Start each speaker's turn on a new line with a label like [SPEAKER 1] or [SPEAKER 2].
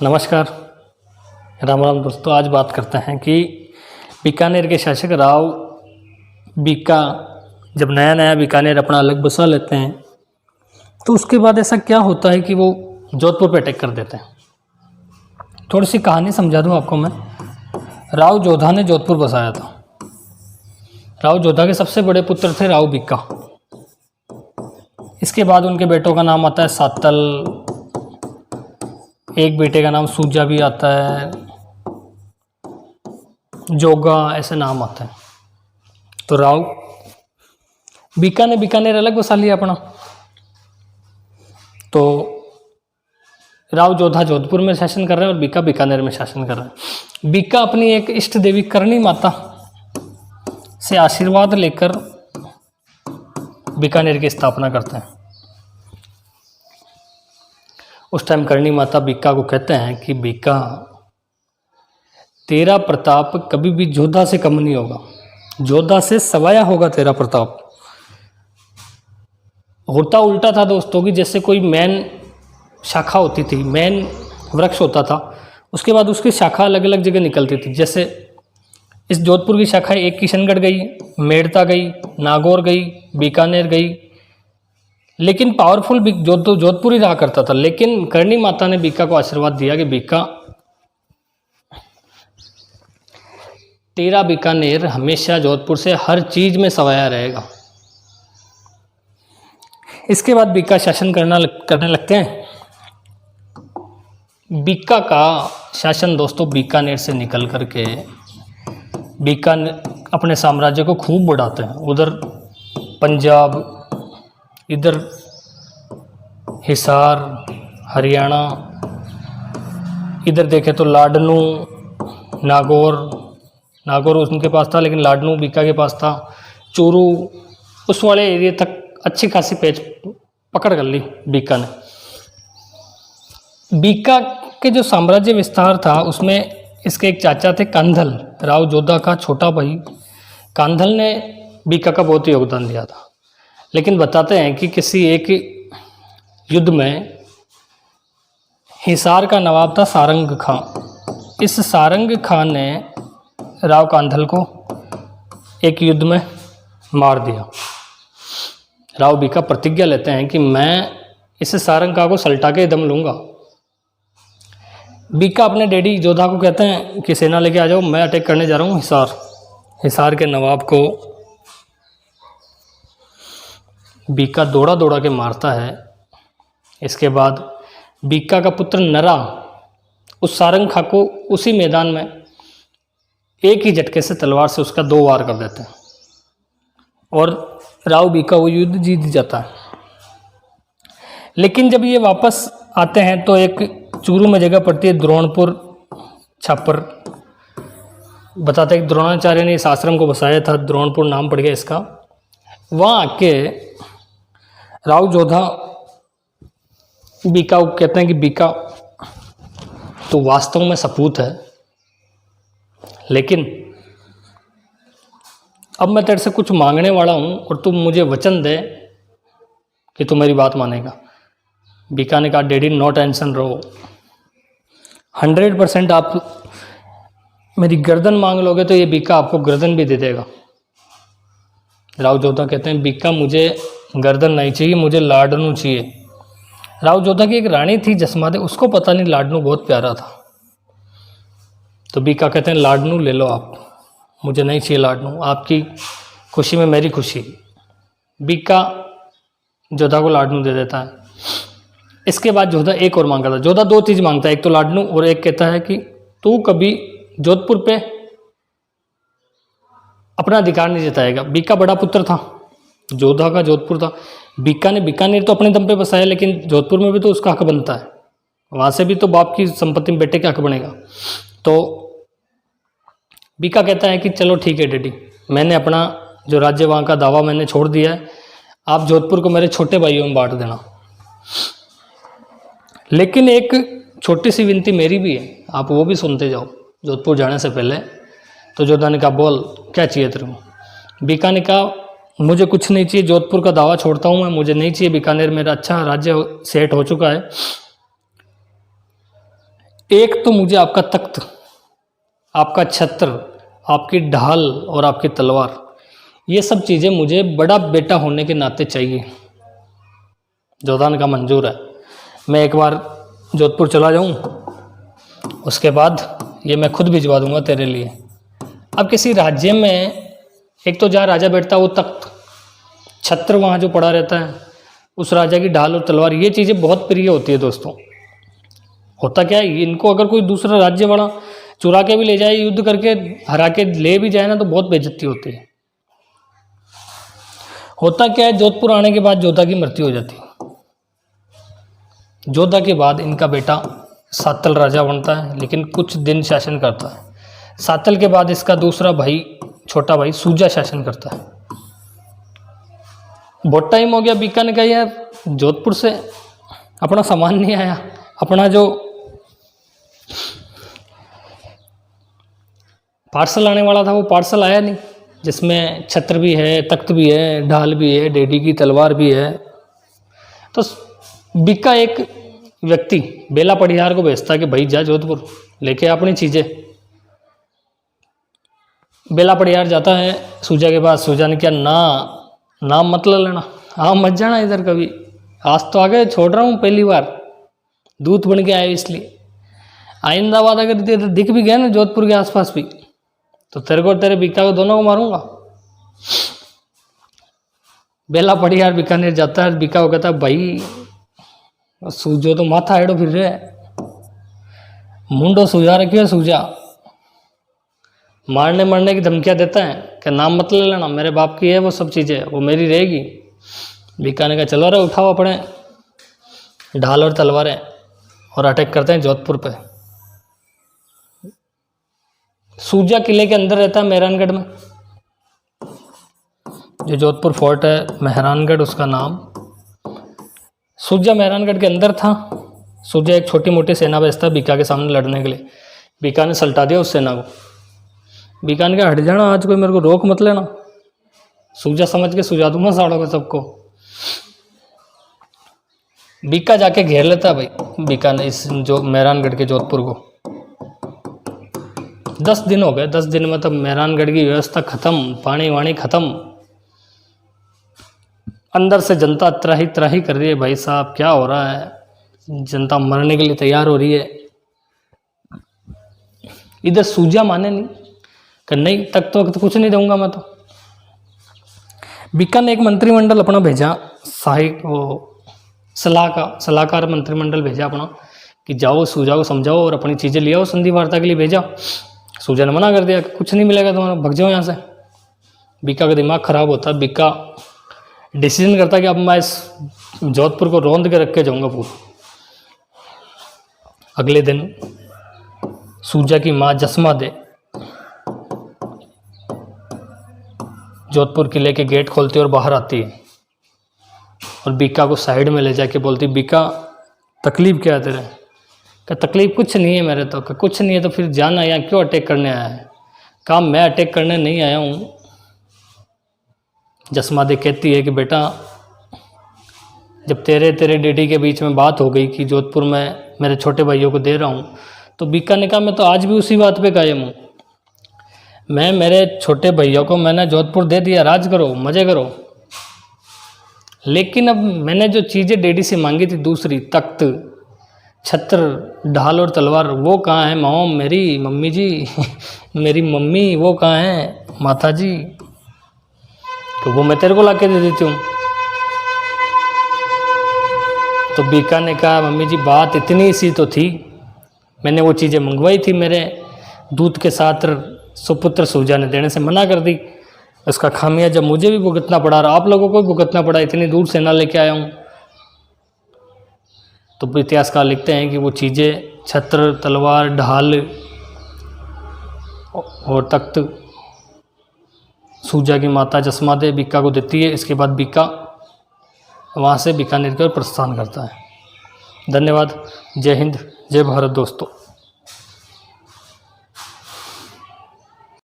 [SPEAKER 1] नमस्कार, राम राम दोस्तों। आज बात करते हैं कि बीकानेर के शासक राव बीका जब नया नया बीकानेर अपना अलग बसा लेते हैं तो उसके बाद ऐसा क्या होता है कि वो जोधपुर पे अटैक कर देते हैं। थोड़ी सी कहानी समझा दूं आपको मैं। राव जोधा ने जोधपुर बसाया था। राव जोधा के सबसे बड़े पुत्र थे राव बीका। इसके बाद उनके बेटों का नाम आता है सातल, एक बेटे का नाम सूजा भी आता है, जोगा, ऐसे नाम आते हैं। तो राव बीका ने बीकानेर अलग बसा लिया अपना। तो राव जोधा जोधपुर में शासन कर रहे हैं और बीका बीकानेर में शासन कर रहे हैं। बीका अपनी एक इष्ट देवी करणी माता से आशीर्वाद लेकर बीकानेर की स्थापना करते हैं। उस टाइम करणी माता बीका को कहते हैं कि बीका, तेरा प्रताप कभी भी जोधा से कम नहीं होगा, जोधा से सवाया होगा तेरा प्रताप। होता उल्टा था दोस्तों की जैसे कोई मेन शाखा होती थी, मेन वृक्ष होता था, उसके बाद उसकी शाखा अलग अलग जगह निकलती थी। जैसे इस जोधपुर की शाखा एक किशनगढ़ गई, मेड़ता गई, नागौर गई, बीकानेर गई, लेकिन पावरफुल जोधपुर ही रहा करता था। लेकिन करणी माता ने बीका को आशीर्वाद दिया कि बीका, तेरा बीकानेर हमेशा जोधपुर से हर चीज में सवाया रहेगा। इसके बाद बीका शासन करने लगते हैं। बीका का शासन दोस्तों बीकानेर से निकल करके बीका अपने साम्राज्य को खूब बढ़ाते हैं। उधर पंजाब, इधर हिसार, हरियाणा, इधर देखे तो लाडनू, नागौर उनके पास था, लेकिन लाडनू बीका के पास था। चूरू, उस वाले एरिया तक अच्छी खासी पेच पकड़ कर ली बीका ने। बीका के जो साम्राज्य विस्तार था उसमें इसके एक चाचा थे कांधल, राव जोधा का छोटा भाई। कांधल ने बीका का बहुत योगदान दिया था। लेकिन बताते हैं कि किसी एक युद्ध में हिसार का नवाब था सारंग खां। इस सारंग खां ने राव कांधल को एक युद्ध में मार दिया। राव बीका प्रतिज्ञा लेते हैं कि मैं इस सारंग खां को सल्टा के दम लूँगा। बीका अपने डैडी जोधा को कहते हैं कि सेना लेके आ जाओ, मैं अटैक करने जा रहा हूँ हिसार के नवाब को। बीका दौड़ा दौड़ा के मारता है। इसके बाद बीका का पुत्र नरा उस सारंग खां को उसी मैदान में एक ही झटके से तलवार से उसका 2 वार कर देते हैं और राव बीका वो युद्ध जीत जाता है। लेकिन जब ये वापस आते हैं तो एक चूरू में जगह पड़ती है द्रोणपुर छापर। बताते हैं कि द्रोणाचार्य ने इस आश्रम को बसाया था, द्रोणपुर नाम पड़ गया इसका। वहाँ आके राव जोधा बीका को कहते हैं कि बीका, तो वास्तव में सपूत है, लेकिन अब मैं तेरे से कुछ मांगने वाला हूँ और तुम मुझे वचन दे कि तू मेरी बात मानेगा। बीका ने कहा, डैडी नो टेंशन रहो, 100% आप मेरी गर्दन मांग लोगे तो ये बीका आपको गर्दन भी दे देगा। राव जोधा कहते हैं, बीका मुझे गर्दन नहीं चाहिए, मुझे लाडनू चाहिए। राव जोधा की एक रानी थी जसमादे, उसको पता नहीं लाडनू बहुत प्यारा था। तो बीका कहते हैं, लाडनू ले लो आप, मुझे नहीं चाहिए लाडनू, आपकी खुशी में मेरी खुशी। बीका जोधा को लाडनू दे देता है। इसके बाद जोधा एक और मांगा था। जोधा 2 चीज़ मांगता है, एक तो लाडनू और एक कहता है कि तू कभी जोधपुर पे अपना अधिकार नहीं जताएगा। बीका बड़ा पुत्र था, जोधा का जोधपुर था। बीका ने बीकानेर तो अपने दम पे बसाया, लेकिन जोधपुर में भी तो उसका हक बनता है, वहाँ से भी तो बाप की संपत्ति में बेटे का हक बनेगा। तो बीका कहता है कि चलो ठीक है डैडी, मैंने अपना जो राज्य वहाँ का दावा मैंने छोड़ दिया है, आप जोधपुर को मेरे छोटे भाइयों में बांट देना। लेकिन एक छोटी सी विनती मेरी भी है, आप वो भी सुनते जाओ जोधपुर जाने से पहले। तो जोधा ने कहा, बोल क्या चाहिए तेरे को। बीका ने कहा, मुझे कुछ नहीं चाहिए, जोधपुर का दावा छोड़ता हूँ मैं, मुझे नहीं चाहिए बीकानेर, मेरा अच्छा राज्य सेट हो चुका है। एक तो मुझे आपका तख्त, आपका छत्र, आपकी ढाल और आपकी तलवार, ये सब चीज़ें मुझे बड़ा बेटा होने के नाते चाहिए। जोधान का मंजूर है, मैं एक बार जोधपुर चला जाऊं, उसके बाद ये मैं खुद भिजवा दूंगा तेरे लिए। अब किसी राज्य में एक तो जहाँ राजा बैठता है वो तख्त, छत्र वहाँ जो पड़ा रहता है, उस राजा की ढाल और तलवार, ये चीज़ें बहुत प्रिय होती है दोस्तों। होता क्या है, इनको अगर कोई दूसरा राज्य बड़ा चुरा के भी ले जाए, युद्ध करके हरा के ले भी जाए ना, तो बहुत बेइज्जती होती है। होता क्या है, जोधपुर आने के बाद जोधा की मृत्यु हो जाती है। जोधा के बाद इनका बेटा सातल राजा बनता है, लेकिन कुछ दिन शासन करता है। सातल के बाद इसका दूसरा भाई, छोटा भाई सूजा शासन करता है। बहुत टाइम हो गया, बीका ने कहा यार जोधपुर से अपना सामान नहीं आया, अपना जो पार्सल आने वाला था वो पार्सल आया नहीं, जिसमें छत्र भी है, तख्त भी है, ढाल भी है, डेडी की तलवार भी है। तो बीका एक व्यक्ति बेला पड़ियार को भेजता है कि भाई जा जोधपुर लेके अपनी चीज़ें। बेला पड़ियार जाता है सूजा के पास। सूजा ने क्या, नाम मत ले लेना, हाँ मत जाना इधर कभी, आज तो आगे छोड़ रहा हूँ, पहली बार दूत बन के आए, इसलिए आइंदा बाद अगर दिख भी गया ना जोधपुर के आसपास भी, तो तेरे को तेरे बीका को दोनों को मारूंगा। बेला पड़ियार बीकानेर जाता है, बीका को कहता है भाई सूजो तो माथा हेड़ो फिर रहे, मुंडो सूजा रखियो सूजा, मारने की धमकियाँ देता है कि नाम मत ले लेना, मेरे बाप की है वो सब चीज़ें, वो मेरी रहेगी। बीका ने कहा चलो रे उठाओ अपने ढाल और तलवारें और अटैक करते हैं जोधपुर पे। सूजा किले के अंदर रहता है मेहरानगढ़ में, जो जोधपुर फोर्ट है मेहरानगढ़ उसका नाम। सूजा मेहरानगढ़ के अंदर था। सूजा एक छोटी मोटी सेना भेजता बीका के सामने लड़ने के लिए। बीका ने सल्टा दिया उस सेना को। बीका ने कहा हट जाना, आज कोई मेरे को रोक मत लेना। सूजा समझ के सुझा दूंगा साड़ों को सबको। बीका जाके घेर लेता भाई, बीका ने इस जो मेहरानगढ़ के जोधपुर को। 10 दिन हो गए, 10 दिन में तब मेहरानगढ़ की व्यवस्था खत्म, पानी वाणी खत्म, अंदर से जनता त्राही कर रही है। भाई साहब क्या हो रहा है, जनता मरने के लिए तैयार हो रही है। इधर सूजा माने नहीं कि नहीं तक तो वक्त कुछ नहीं दूंगा मैं तो। बीका ने एक मंत्रिमंडल अपना भेजा, सलाहकार मंत्रिमंडल भेजा अपना कि जाओ सूजा को समझाओ और अपनी चीज़ें ले आओ, संधि वार्ता के लिए भेजा। सूजा ने मना कर दिया कि कुछ नहीं मिलेगा तुम्हारा, भग जाओ यहाँ से। बीका का दिमाग खराब होता है। बीका डिसीजन करता कि अब मैं इस जोधपुर को रौंद के रख के जाऊँगा पूरा। अगले दिन सूजा की माँ जसमा दे जोधपुर किले के गेट खोलती और बाहर आती है और बीका को साइड में ले जाके बोलती, बीका तकलीफ क्या है तेरे? क्या तकलीफ कुछ नहीं है मेरे तो। कुछ नहीं है तो फिर जाना यहाँ क्यों अटैक करने आया है? काम मैं अटैक करने नहीं आया हूँ। जसमा दे कहती है कि बेटा जब तेरे डैडी के बीच में बात हो गई कि जोधपुर में मेरे छोटे भाइयों को दे रहा हूँ, तो बीका ने कहा मैं तो आज भी उसी बात पे कायम हूँ। मैं मेरे छोटे भैया को मैंने जोधपुर दे दिया, राज करो मज़े करो। लेकिन अब मैंने जो चीज़ें डैडी से मांगी थी, दूसरी तख्त, छत्र, ढाल और तलवार, वो कहाँ है मॉम, मेरी मम्मी जी मेरी मम्मी वो कहाँ है माता जी? तो वो मैं तेरे को ला के दे देती हूँ। तो बीका ने कहा मम्मी जी बात इतनी सी तो थी, मैंने वो चीज़ें मंगवाई थी, मेरे दूध के साथ सुपुत्र सूजा ने देने से मना कर दी। इसका खामिया जब मुझे भी भुगतना पड़ा और आप लोगों को भी भुगतना पड़ा, इतनी दूर सेना लेके आया हूँ। तो इतिहासकार लिखते हैं कि वो चीज़ें छत्र, तलवार, ढाल और तख्त सूजा की माता जसमा दे बीका को देती है। इसके बाद बीका वहाँ से बीकानेर की ओर प्रस्थान करता है। धन्यवाद। जय हिंद, जय भारत दोस्तों।